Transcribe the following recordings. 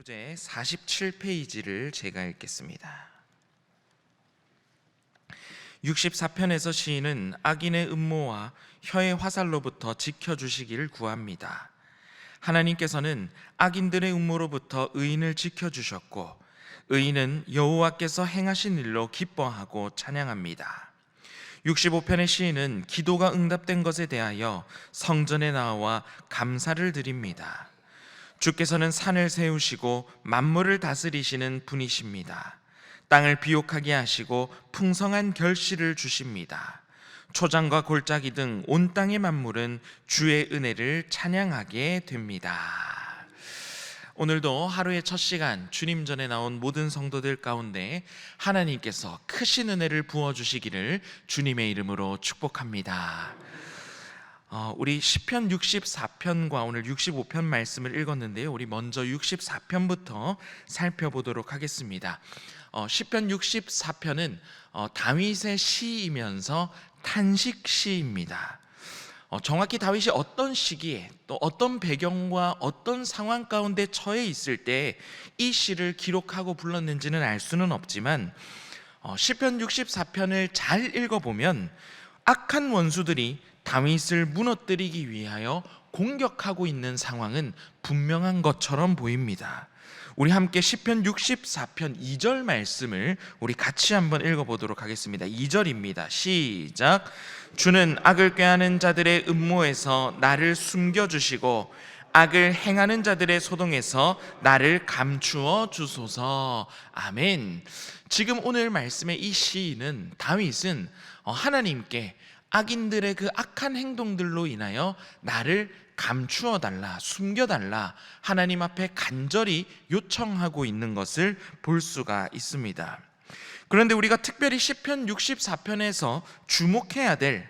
교재 47페이지를 제가 읽겠습니다. 64편에서 시인은 악인의 음모와 혀의 화살로부터 지켜주시기를 구합니다. 하나님께서는 악인들의 음모로부터 의인을 지켜주셨고 의인은 여호와께서 행하신 일로 기뻐하고 찬양합니다. 65편의 시인은 기도가 응답된 것에 대하여 성전에 나와 감사를 드립니다. 주께서는 산을 세우시고 만물을 다스리시는 분이십니다. 땅을 비옥하게 하시고 풍성한 결실을 주십니다. 초장과 골짜기 등 온 땅의 만물은 주의 은혜를 찬양하게 됩니다. 오늘도 하루의 첫 시간 주님 전에 나온 모든 성도들 가운데 하나님께서 크신 은혜를 부어주시기를 주님의 이름으로 축복합니다. 우리 시편 64편과 오늘 65편 말씀을 읽었는데요. 우리 먼저 64편부터 살펴보도록 하겠습니다. 시편 64편은 다윗의 시이면서 탄식 시입니다. 정확히 다윗이 어떤 시기에 또 어떤 배경과 어떤 상황 가운데 처해 있을 때 이 시를 기록하고 불렀는지는 알 수는 없지만 시편 64편을 잘 읽어보면 악한 원수들이 다윗을 무너뜨리기 위하여 공격하고 있는 상황은 분명한 것처럼 보입니다. 우리 함께 시편 64편 2절 말씀을 우리 같이 한번 읽어보도록 하겠습니다. 2절입니다. 시작. 주는 악을 꾀하는 자들의 음모에서 나를 숨겨주시고 악을 행하는 자들의 소동에서 나를 감추어 주소서. 아멘. 지금 오늘 말씀의 이 시인은 다윗은 하나님께 악인들의 그 악한 행동들로 인하여 나를 감추어 달라, 숨겨 달라 하나님 앞에 간절히 요청하고 있는 것을 볼 수가 있습니다. 그런데 우리가 특별히 시편 64편에서 주목해야 될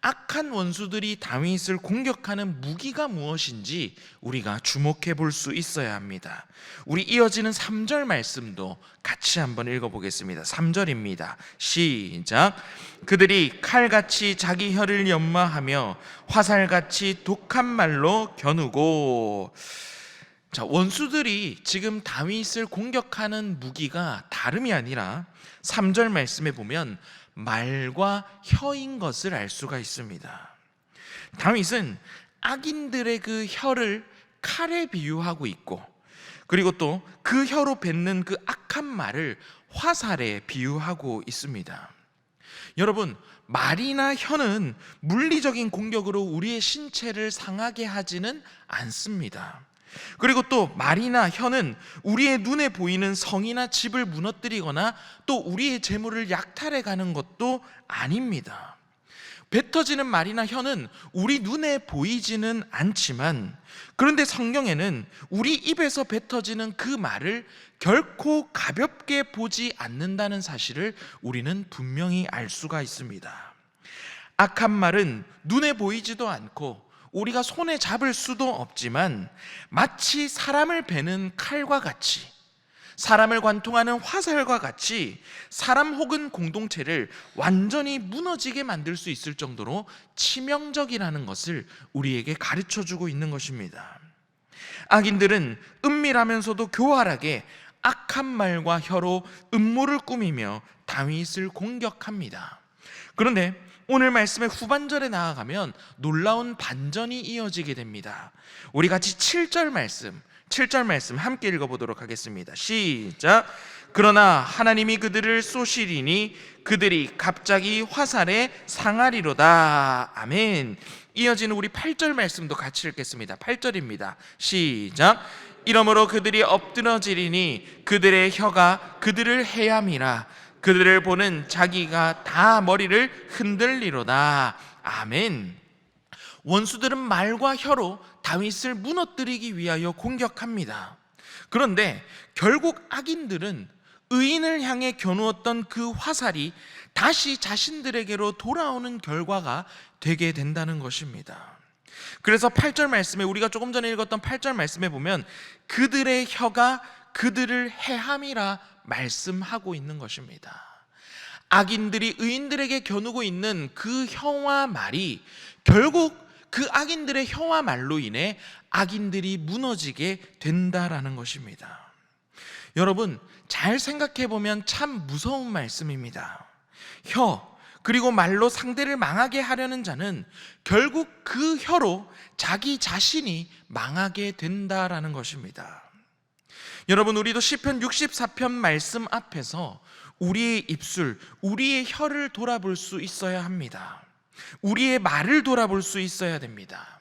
악한 원수들이 다윗을 공격하는 무기가 무엇인지 우리가 주목해 볼 수 있어야 합니다. 우리 이어지는 3절 말씀도 같이 한번 읽어보겠습니다. 3절입니다. 시작. 그들이 칼같이 자기 혀를 연마하며 화살같이 독한 말로 겨누고. 자, 원수들이 지금 다윗을 공격하는 무기가 다름이 아니라 3절 말씀에 보면 말과 혀인 것을 알 수가 있습니다. 다윗은 악인들의 그 혀를 칼에 비유하고 있고, 그리고 또 그 혀로 뱉는 그 악한 말을 화살에 비유하고 있습니다. 여러분, 말이나 혀는 물리적인 공격으로 우리의 신체를 상하게 하지는 않습니다. 그리고 또 말이나 혀는 우리의 눈에 보이는 성이나 집을 무너뜨리거나 또 우리의 재물을 약탈해 가는 것도 아닙니다. 뱉어지는 말이나 혀는 우리 눈에 보이지는 않지만, 그런데 성경에는 우리 입에서 뱉어지는 그 말을 결코 가볍게 보지 않는다는 사실을 우리는 분명히 알 수가 있습니다. 악한 말은 눈에 보이지도 않고 우리가 손에 잡을 수도 없지만 마치 사람을 베는 칼과 같이, 사람을 관통하는 화살과 같이 사람 혹은 공동체를 완전히 무너지게 만들 수 있을 정도로 치명적이라는 것을 우리에게 가르쳐주고 있는 것입니다. 악인들은 은밀하면서도 교활하게 악한 말과 혀로 음모를 꾸미며 다윗을 공격합니다. 그런데 오늘 말씀의 후반절에 나아가면 놀라운 반전이 이어지게 됩니다. 우리 같이 7절 말씀 함께 읽어보도록 하겠습니다. 시작. 그러나 하나님이 그들을 쏘시리니 그들이 갑자기 화살에 상하리로다. 아멘. 이어지는 우리 8절 말씀도 같이 읽겠습니다. 8절입니다. 시작. 이러므로 그들이 엎드러지리니 그들의 혀가 그들을 해함이라. 그들을 보는 자기가 다 머리를 흔들리로다. 아멘. 원수들은 말과 혀로 다윗을 무너뜨리기 위하여 공격합니다. 그런데 결국 악인들은 의인을 향해 겨누었던 그 화살이 다시 자신들에게로 돌아오는 결과가 되게 된다는 것입니다. 그래서 8절 말씀에, 우리가 조금 전에 읽었던 8절 말씀에 보면 그들의 혀가 그들을 해함이라 말씀하고 있는 것입니다. 악인들이 의인들에게 겨누고 있는 그 혀와 말이 결국 그 악인들의 혀와 말로 인해 악인들이 무너지게 된다라는 것입니다. 여러분, 잘 생각해 보면 참 무서운 말씀입니다. 혀 그리고 말로 상대를 망하게 하려는 자는 결국 그 혀로 자기 자신이 망하게 된다라는 것입니다. 여러분, 우리도 시편 64편 말씀 앞에서 우리의 입술, 우리의 혀를 돌아볼 수 있어야 합니다. 우리의 말을 돌아볼 수 있어야 됩니다.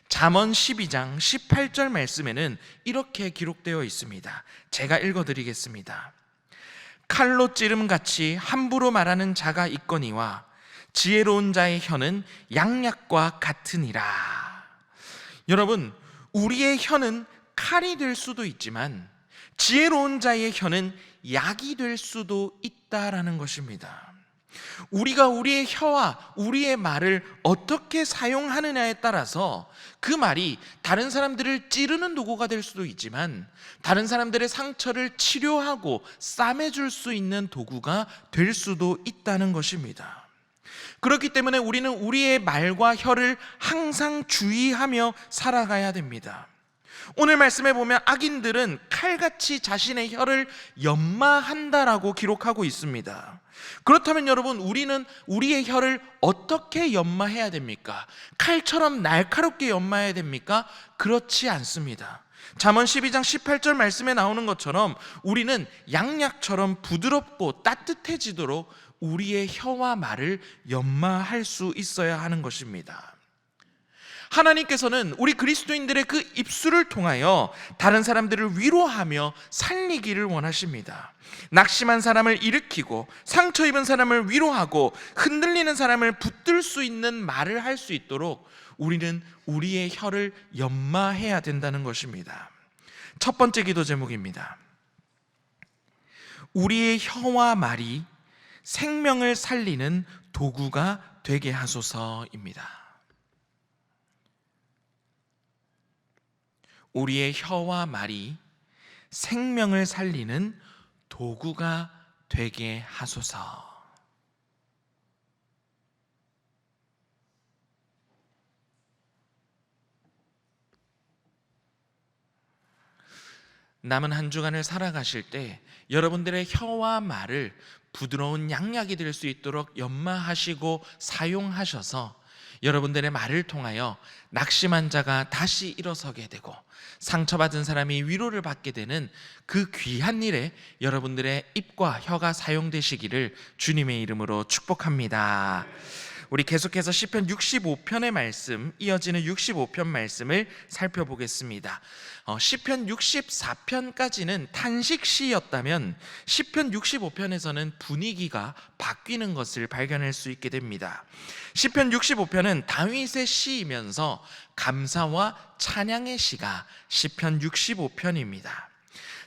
잠언 12장 18절 말씀에는 이렇게 기록되어 있습니다. 제가 읽어드리겠습니다. 칼로 찌름같이 함부로 말하는 자가 있거니와 지혜로운 자의 혀는 양약과 같으니라. 여러분, 우리의 혀는 칼이 될 수도 있지만 지혜로운 자의 혀는 약이 될 수도 있다라는 것입니다. 우리가 우리의 혀와 우리의 말을 어떻게 사용하느냐에 따라서 그 말이 다른 사람들을 찌르는 도구가 될 수도 있지만 다른 사람들의 상처를 치료하고 싸매줄 수 있는 도구가 될 수도 있다는 것입니다. 그렇기 때문에 우리는 우리의 말과 혀를 항상 주의하며 살아가야 됩니다. 오늘 말씀에 보면 악인들은 칼같이 자신의 혀를 연마한다라고 기록하고 있습니다. 그렇다면 여러분, 우리는 우리의 혀를 어떻게 연마해야 됩니까? 칼처럼 날카롭게 연마해야 됩니까? 그렇지 않습니다. 잠언 12장 18절 말씀에 나오는 것처럼 우리는 양약처럼 부드럽고 따뜻해지도록 우리의 혀와 말을 연마할 수 있어야 하는 것입니다. 하나님께서는 우리 그리스도인들의 그 입술을 통하여 다른 사람들을 위로하며 살리기를 원하십니다. 낙심한 사람을 일으키고 상처 입은 사람을 위로하고 흔들리는 사람을 붙들 수 있는 말을 할 수 있도록 우리는 우리의 혀를 연마해야 된다는 것입니다. 첫 번째 기도 제목입니다. 우리의 혀와 말이 생명을 살리는 도구가 되게 하소서입니다. 우리의 혀와 말이 생명을 살리는 도구가 되게 하소서. 남은 한 주간을 살아가실 때 여러분들의 혀와 말을 부드러운 양약이 될 수 있도록 연마하시고 사용하셔서 여러분들의 말을 통하여 낙심한 자가 다시 일어서게 되고 상처받은 사람이 위로를 받게 되는 그 귀한 일에 여러분들의 입과 혀가 사용되시기를 주님의 이름으로 축복합니다. 우리 계속해서 시편 65편의 말씀, 이어지는 65편 말씀을 살펴보겠습니다. 시편 64편까지는 탄식시였다면 시편 65편에서는 분위기가 바뀌는 것을 발견할 수 있게 됩니다. 시편 65편은 다윗의 시이면서 감사와 찬양의 시가 시편 65편입니다.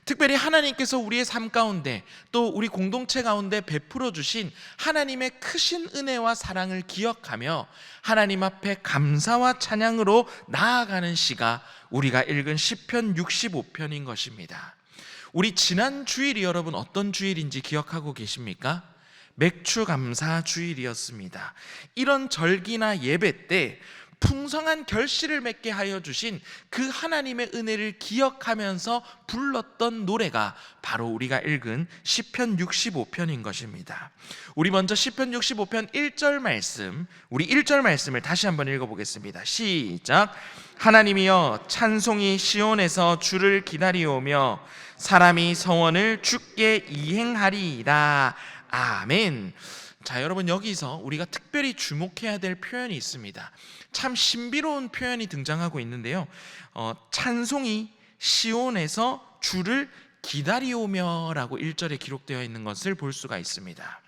특별히 하나님께서 우리의 삶 가운데 또 우리 공동체 가운데 베풀어 주신 하나님의 크신 은혜와 사랑을 기억하며 하나님 앞에 감사와 찬양으로 나아가는 시가 우리가 읽은 시편 65편인 것입니다. 우리 지난 주일이 여러분 어떤 주일인지 기억하고 계십니까? 맥주감사 주일이었습니다. 이런 절기나 예배 때 풍성한 결실을 맺게 하여 주신 그 하나님의 은혜를 기억하면서 불렀던 노래가 바로 우리가 읽은 시편 65편인 것입니다. 우리 먼저 시편 65편 1절 말씀, 우리 1절 말씀을 다시 한번 읽어보겠습니다. 시작. 하나님이여 찬송이 시온에서 주를 기다리오며 사람이 성원을 주께 이행하리이다. 아멘. 자, 여러분, 여기서 우리가 특별히 주목해야 될 표현이 있습니다. 참 신비로운 표현이 등장하고 있는데요. 찬송이 시온에서 주를 기다리오며라고 1절에 기록되어 있는 것을 볼 수가 있습니다.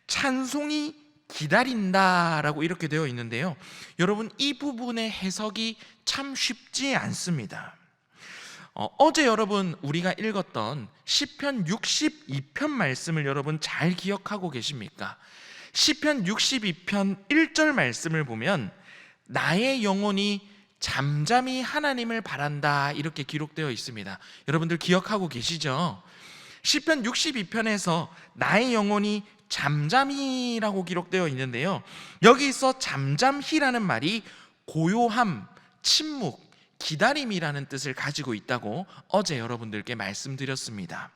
찬송이 기다린다라고 이렇게 되어 있는데요. 여러분, 이 부분의 해석이 참 쉽지 않습니다. 어제 여러분 우리가 읽었던 시편 62편 말씀을 여러분 잘 기억하고 계십니까? 시편 62편 1절 말씀을 보면 나의 영혼이 잠잠히 하나님을 바란다 이렇게 기록되어 있습니다. 여러분들 기억하고 계시죠? 시편 62편에서 나의 영혼이 잠잠히라고 기록되어 있는데요. 여기서 잠잠히라는 말이 고요함, 침묵, 기다림이라는 뜻을 가지고 있다고 어제 여러분들께 말씀드렸습니다.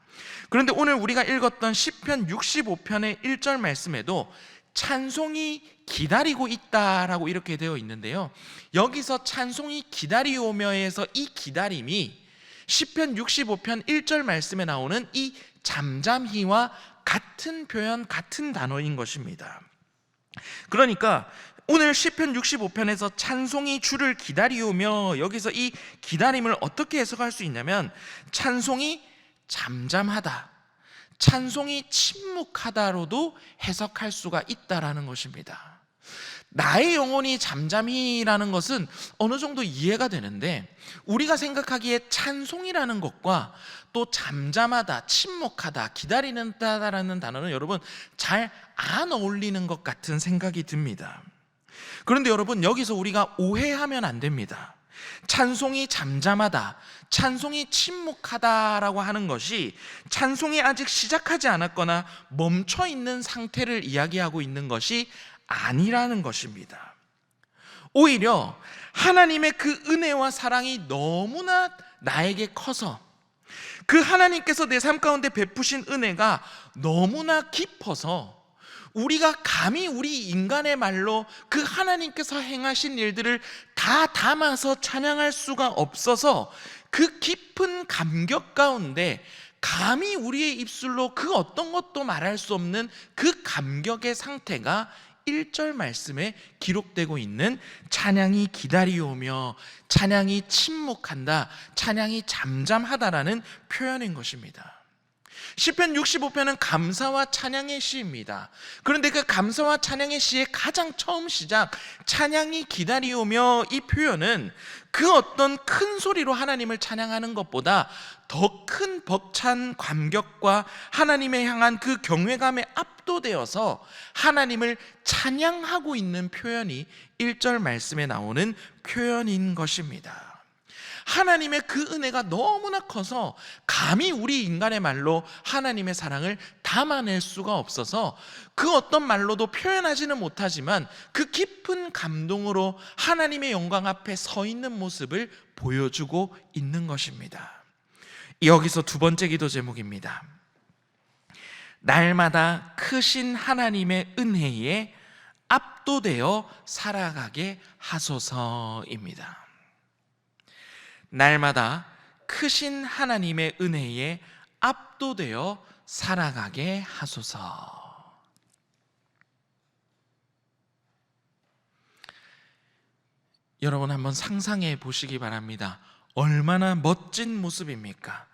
그런데 오늘 우리가 읽었던 시편 65편의 1절 말씀에도 찬송이 기다리고 있다라고 이렇게 되어 있는데요, 여기서 찬송이 기다리오며에서 이 기다림이 시편 65편 1절 말씀에 나오는 이 잠잠히와 같은 표현, 같은 단어인 것입니다. 그러니까 오늘 시편 65편에서 찬송이 주를 기다리오며, 여기서 이 기다림을 어떻게 해석할 수 있냐면 찬송이 잠잠하다, 찬송이 침묵하다로도 해석할 수가 있다라는 것입니다. 나의 영혼이 잠잠히라는 것은 어느 정도 이해가 되는데, 우리가 생각하기에 찬송이라는 것과 또 잠잠하다, 침묵하다, 기다리는다라는 단어는 여러분 잘 안 어울리는 것 같은 생각이 듭니다. 그런데 여러분, 여기서 우리가 오해하면 안 됩니다. 찬송이 잠잠하다, 찬송이 침묵하다라고 하는 것이 찬송이 아직 시작하지 않았거나 멈춰 있는 상태를 이야기하고 있는 것이 아니라는 것입니다. 오히려 하나님의 그 은혜와 사랑이 너무나 나에게 커서, 그 하나님께서 내 삶 가운데 베푸신 은혜가 너무나 깊어서 우리가 감히 우리 인간의 말로 그 하나님께서 행하신 일들을 다 담아서 찬양할 수가 없어서, 그 깊은 감격 가운데 감히 우리의 입술로 그 어떤 것도 말할 수 없는 그 감격의 상태가 1절 말씀에 기록되고 있는 찬양이 기다리오며, 찬양이 침묵한다, 찬양이 잠잠하다라는 표현인 것입니다. 시편 65편은 감사와 찬양의 시입니다. 그런데 그 감사와 찬양의 시의 가장 처음 시작, 찬양이 기다리오며, 이 표현은 그 어떤 큰 소리로 하나님을 찬양하는 것보다 더 큰 벅찬 감격과 하나님에 향한 그 경외감에 압도되어서 하나님을 찬양하고 있는 표현이 1절 말씀에 나오는 표현인 것입니다. 하나님의 그 은혜가 너무나 커서 감히 우리 인간의 말로 하나님의 사랑을 담아낼 수가 없어서 그 어떤 말로도 표현하지는 못하지만 그 깊은 감동으로 하나님의 영광 앞에 서 있는 모습을 보여주고 있는 것입니다. 여기서 두 번째 기도 제목입니다. 날마다 크신 하나님의 은혜에 압도되어 살아가게 하소서입니다. 날마다 크신 하나님의 은혜에 압도되어 살아가게 하소서. 여러분 한번 상상해 보시기 바랍니다. 얼마나 멋진 모습입니까?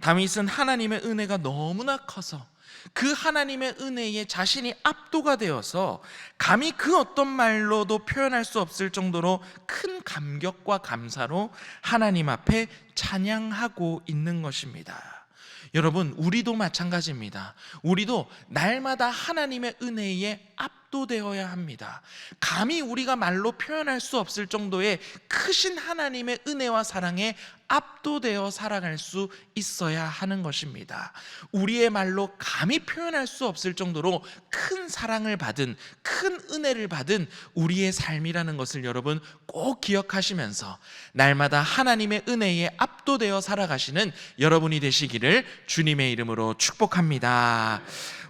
다윗은 하나님의 은혜가 너무나 커서 그 하나님의 은혜에 자신이 압도가 되어서 감히 그 어떤 말로도 표현할 수 없을 정도로 큰 감격과 감사로 하나님 앞에 찬양하고 있는 것입니다. 여러분, 우리도 마찬가지입니다. 우리도 날마다 하나님의 은혜에 압도되어야 합니다. 감히 우리가 말로 표현할 수 없을 정도의 크신 하나님의 은혜와 사랑에 압도되어 살아갈 수 있어야 하는 것입니다. 우리의 말로 감히 표현할 수 없을 정도로 큰 사랑을 받은, 큰 은혜를 받은 우리의 삶이라는 것을 여러분 꼭 기억하시면서 날마다 하나님의 은혜에 압도되어 살아가시는 여러분이 되시기를 주님의 이름으로 축복합니다.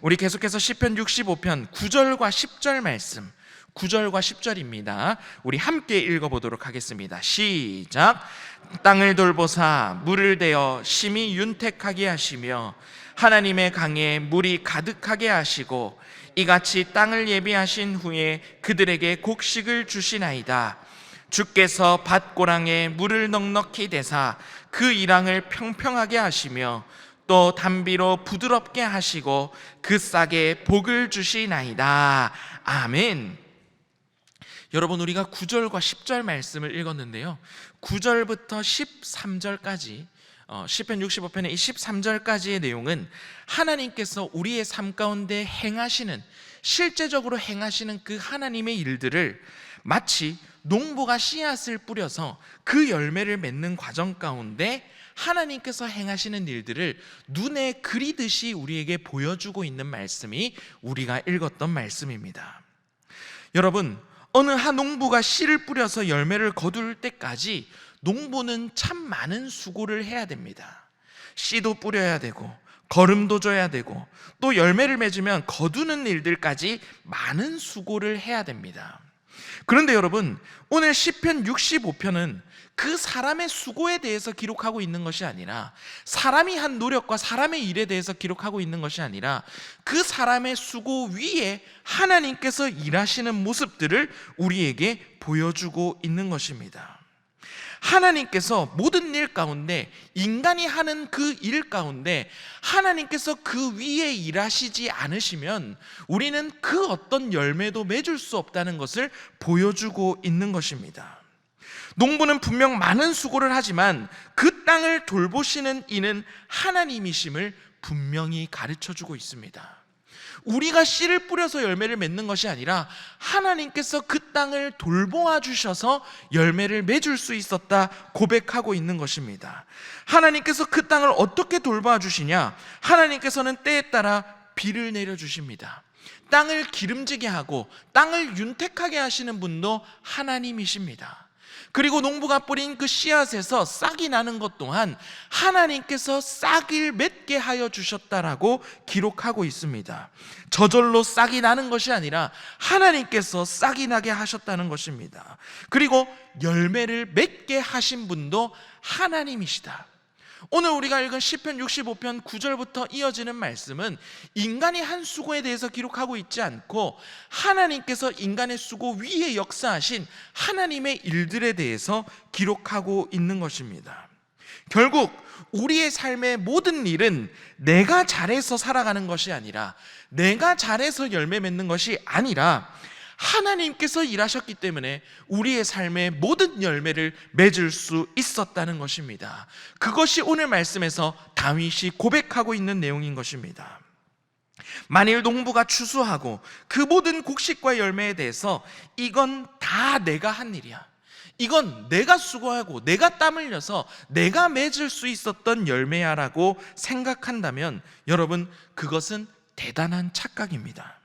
우리 계속해서 시편 65편 9절과 10절 말씀, 9절과 10절입니다. 우리 함께 읽어보도록 하겠습니다. 시작. 땅을 돌보사 물을 대어 심히 윤택하게 하시며 하나님의 강에 물이 가득하게 하시고 이같이 땅을 예비하신 후에 그들에게 곡식을 주시나이다. 주께서 밭고랑에 물을 넉넉히 대사 그 이랑을 평평하게 하시며 또 담비로 부드럽게 하시고 그 싹에 복을 주시나이다. 아멘. 여러분, 우리가 9절과 10절 말씀을 읽었는데요, 9절부터 13절까지 시편 65편의 이 13절까지의 내용은 하나님께서 우리의 삶 가운데 행하시는, 실제적으로 행하시는 그 하나님의 일들을 마치 농부가 씨앗을 뿌려서 그 열매를 맺는 과정 가운데 하나님께서 행하시는 일들을 눈에 그리듯이 우리에게 보여주고 있는 말씀이 우리가 읽었던 말씀입니다. 여러분, 어느 한 농부가 씨를 뿌려서 열매를 거둘 때까지 농부는 참 많은 수고를 해야 됩니다. 씨도 뿌려야 되고 거름도 줘야 되고 또 열매를 맺으면 거두는 일들까지 많은 수고를 해야 됩니다. 그런데 여러분, 오늘 시편 65편은 그 사람의 수고에 대해서 기록하고 있는 것이 아니라, 사람이 한 노력과 사람의 일에 대해서 기록하고 있는 것이 아니라, 그 사람의 수고 위에 하나님께서 일하시는 모습들을 우리에게 보여주고 있는 것입니다. 하나님께서 모든 일 가운데, 인간이 하는 그 일 가운데 하나님께서 그 위에 일하시지 않으시면 우리는 그 어떤 열매도 맺을 수 없다는 것을 보여주고 있는 것입니다. 농부는 분명 많은 수고를 하지만 그 땅을 돌보시는 이는 하나님이심을 분명히 가르쳐주고 있습니다. 우리가 씨를 뿌려서 열매를 맺는 것이 아니라 하나님께서 그 땅을 돌보아 주셔서 열매를 맺을 수 있었다 고백하고 있는 것입니다. 하나님께서 그 땅을 어떻게 돌보아 주시냐? 하나님께서는 때에 따라 비를 내려주십니다. 땅을 기름지게 하고 땅을 윤택하게 하시는 분도 하나님이십니다. 그리고 농부가 뿌린 그 씨앗에서 싹이 나는 것 또한 하나님께서 싹을 맺게 하여 주셨다라고 기록하고 있습니다. 저절로 싹이 나는 것이 아니라 하나님께서 싹이 나게 하셨다는 것입니다. 그리고 열매를 맺게 하신 분도 하나님이시다. 오늘 우리가 읽은 시편 65편 9절부터 이어지는 말씀은 인간이 한 수고에 대해서 기록하고 있지 않고 하나님께서 인간의 수고 위에 역사하신 하나님의 일들에 대해서 기록하고 있는 것입니다. 결국 우리의 삶의 모든 일은 내가 잘해서 살아가는 것이 아니라, 내가 잘해서 열매 맺는 것이 아니라 하나님께서 일하셨기 때문에 우리의 삶의 모든 열매를 맺을 수 있었다는 것입니다. 그것이 오늘 말씀에서 다윗이 고백하고 있는 내용인 것입니다. 만일 농부가 추수하고 그 모든 곡식과 열매에 대해서 이건 다 내가 한 일이야, 이건 내가 수고하고 내가 땀 흘려서 내가 맺을 수 있었던 열매야 라고 생각한다면 여러분, 그것은 대단한 착각입니다.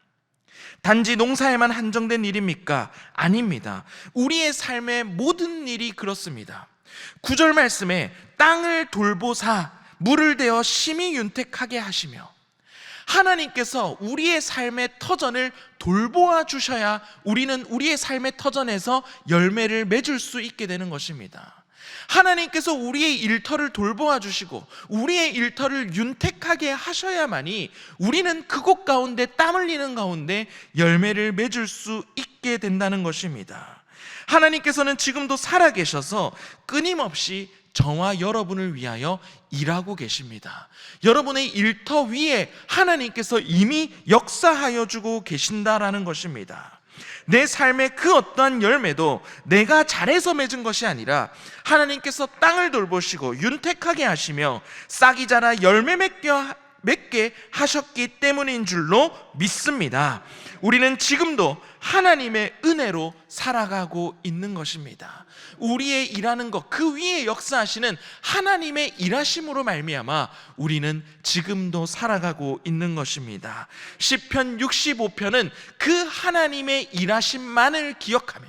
단지 농사에만 한정된 일입니까? 아닙니다. 우리의 삶의 모든 일이 그렇습니다. 9절 말씀에 땅을 돌보사 물을 대어 심히 윤택하게 하시며, 하나님께서 우리의 삶의 터전을 돌보아 주셔야 우리는 우리의 삶의 터전에서 열매를 맺을 수 있게 되는 것입니다. 하나님께서 우리의 일터를 돌보아 주시고 우리의 일터를 윤택하게 하셔야만이 우리는 그곳 가운데 땀 흘리는 가운데 열매를 맺을 수 있게 된다는 것입니다. 하나님께서는 지금도 살아계셔서 끊임없이 저와 여러분을 위하여 일하고 계십니다. 여러분의 일터 위에 하나님께서 이미 역사하여 주고 계신다라는 것입니다. 내 삶의 그 어떠한 열매도 내가 잘해서 맺은 것이 아니라 하나님께서 땅을 돌보시고 윤택하게 하시며 싹이 자라 열매 맺게 하셨기 때문인 줄로 믿습니다. 우리는 지금도 하나님의 은혜로 살아가고 있는 것입니다. 우리의 일하는 것, 그 위에 역사하시는 하나님의 일하심으로 말미암아 우리는 지금도 살아가고 있는 것입니다. 시편 65편은 그 하나님의 일하심만을 기억하며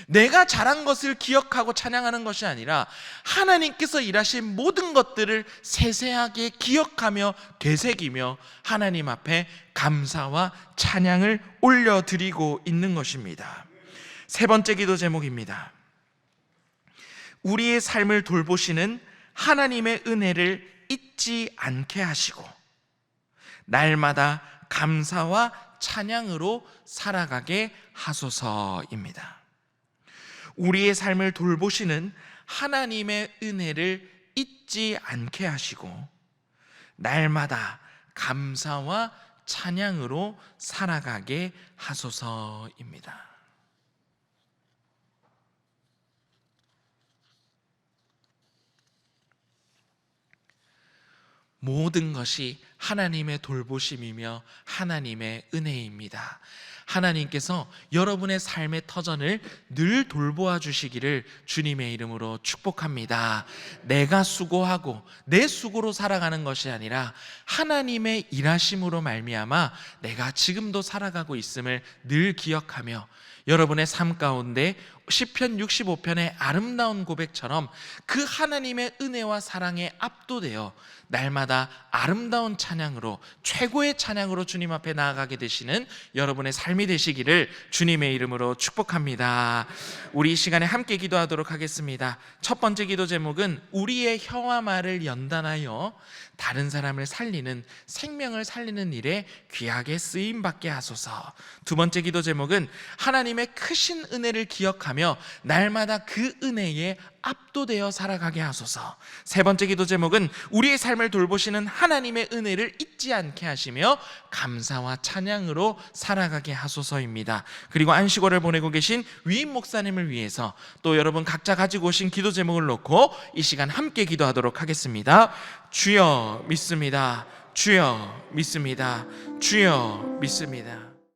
내가 잘한 것을 기억하고 찬양하는 것이 아니라 하나님께서 일하신 모든 것들을 세세하게 기억하며 되새기며 하나님 앞에 감사와 찬양을 올려드리고 있는 것입니다. 세 번째 기도 제목입니다. 우리의 삶을 돌보시는 하나님의 은혜를 잊지 않게 하시고 날마다 감사와 찬양으로 살아가게 하소서입니다. 우리의 삶을 돌보시는 하나님의 은혜를 잊지 않게 하시고 날마다 감사와 찬양으로 살아가게 하소서입니다. 모든 것이 하나님의 돌보심이며 하나님의 은혜입니다. 하나님께서 여러분의 삶의 터전을 늘 돌보아 주시기를 주님의 이름으로 축복합니다. 내가 수고하고 내 수고로 살아가는 것이 아니라 하나님의 일하심으로 말미암아 내가 지금도 살아가고 있음을 늘 기억하며 여러분의 삶 가운데 시편 65편의 아름다운 고백처럼 그 하나님의 은혜와 사랑에 압도되어 날마다 아름다운 찬양으로, 최고의 찬양으로 주님 앞에 나아가게 되시는 여러분의 삶이 되시기를 주님의 이름으로 축복합니다. 우리 이 시간에 함께 기도하도록 하겠습니다. 첫 번째 기도 제목은 우리의 혀와 말을 연단하여 다른 사람을 살리는, 생명을 살리는 일에 귀하게 쓰임받게 하소서. 두 번째 기도 제목은 하나님의 크신 은혜를 기억하며 날마다 그 은혜에 압도되어 살아가게 하소서. 세 번째 기도 제목은 우리의 삶을 돌보시는 하나님의 은혜를 잊지 않게 하시며 감사와 찬양으로 살아가게 하소서입니다. 그리고 안식월을 보내고 계신 위임 목사님을 위해서 또 여러분 각자 가지고 오신 기도 제목을 놓고 이 시간 함께 기도하도록 하겠습니다. 주여 믿습니다. 주여 믿습니다. 주여 믿습니다.